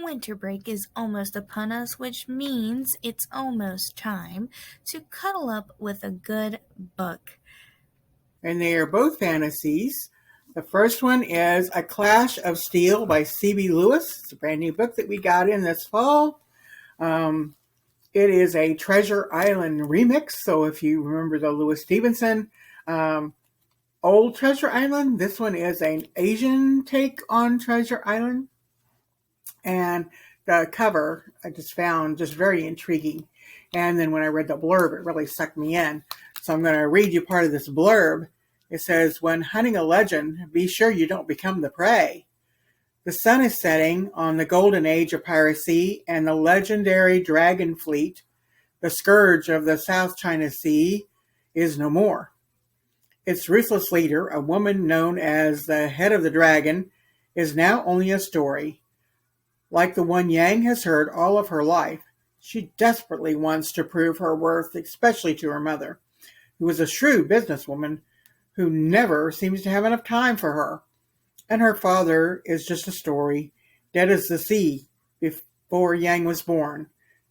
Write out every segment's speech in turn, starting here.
Winter break is almost upon us, which means it's almost time to cuddle up with a good book. And they are both fantasies. The first one is A Clash of Steel by C.B. Lewis. It's a brand new book that we got in this fall. It is a Treasure Island remix. So if you remember the Louis Stevenson old Treasure Island, this one is an Asian take on Treasure Island. And the cover I just found just very intriguing. And then when I read the blurb, it really sucked me in. So I'm going to read you part of this blurb. It says, when hunting a legend, be sure you don't become the prey. The sun is setting on the golden age of piracy, and the legendary dragon fleet, the scourge of the South China Sea, is no more. Its ruthless leader, a woman known as the head of the dragon, is now only a story. Like the one Yang has heard all of her life, she desperately wants to prove her worth, especially to her mother, who is a shrewd businesswoman who never seems to have enough time for her. And her father is just a story, dead as the sea before Yang was born.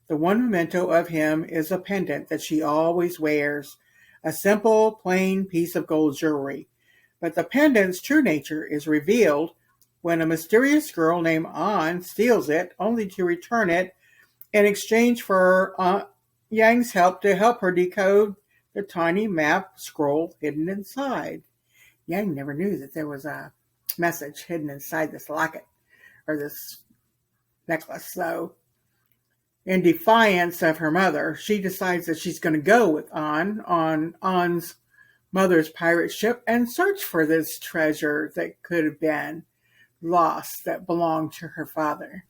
The one memento of him is a pendant that she always wears, a simple, plain piece of gold jewelry. But the pendant's true nature is revealed when a mysterious girl named An steals it, only to return it in exchange for Yang's help to help her decode the tiny map scroll hidden inside. Yang never knew that there was a message hidden inside this locket or this necklace. So, in defiance of her mother, she decides that she's going to go with An on An's mother's pirate ship and search for this treasure that could have been lost that belonged to her father.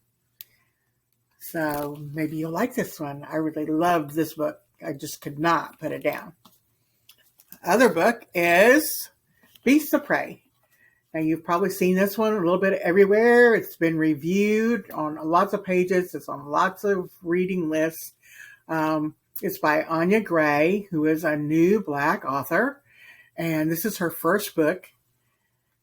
So maybe you'll like this one. I really loved this book. I just could not put it down. The other book is Beasts of Prey. Now you've probably seen this one a little bit everywhere. It's been reviewed on lots of pages. It's on lots of reading lists. It's by Anya Gray, who is a new Black author. And this is her first book.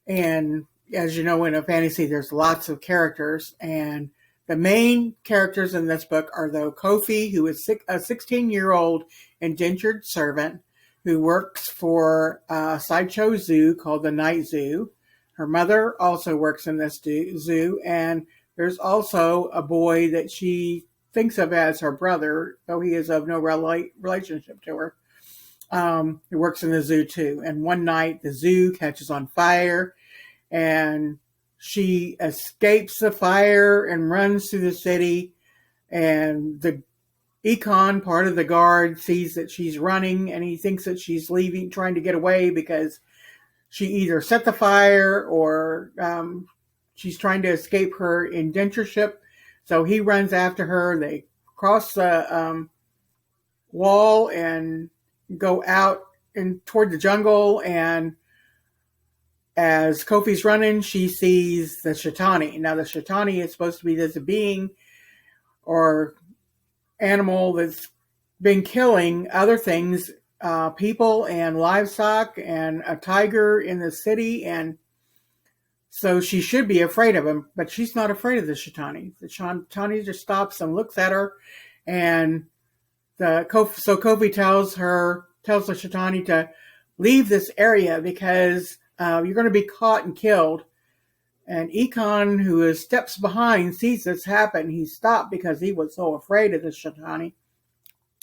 And as you know, in a fantasy, there's lots of characters. And the main characters in this book are though Kofi, who is a 16-year-old indentured servant who works for a sideshow zoo called the Night Zoo. Her mother also works in this zoo. And there's also a boy that she thinks of as her brother, though he is of no relationship to her, who works in the zoo too. And one night the zoo catches on fire and she escapes the fire and runs through the city. And the Econ, part of the guard, sees that she's running and he thinks that she's leaving, trying to get away because she either set the fire or she's trying to escape her indentureship. So he runs after her. They cross the wall and go out toward the jungle. And as Kofi's running, she sees the Shitani. Now, the Shitani is supposed to be this being or animal that's been killing other things, people and livestock and a tiger in the city. And so she should be afraid of him, but she's not afraid of the Shitani. The Shitani just stops and looks at her. And Kofi tells the Shitani to leave this area because you're going to be caught and killed. And Econ, who is steps behind, sees this happen. He stopped because he was so afraid of the Shitani.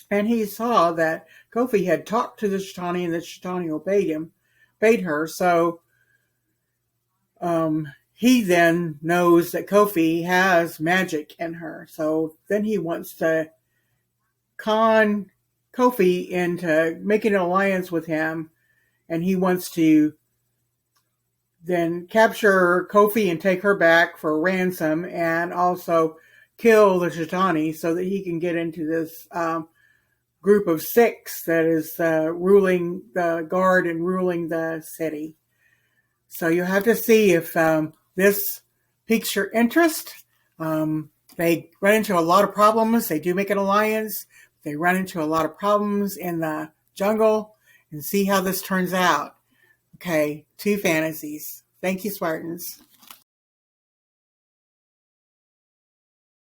And he saw that Kofi had talked to the Shitani and the Shitani obeyed her. So he then knows that Kofi has magic in her. So then he wants to con Kofi into making an alliance with him. And he wants to then capture Kofi and take her back for ransom and also kill the Shitani so that he can get into this group of 6 that is ruling the guard and ruling the city. So you have to see if this piques your interest. They run into a lot of problems. They do make an alliance. They run into a lot of problems in the jungle and see how this turns out. Okay, 2 fantasies. Thank you, Spartans.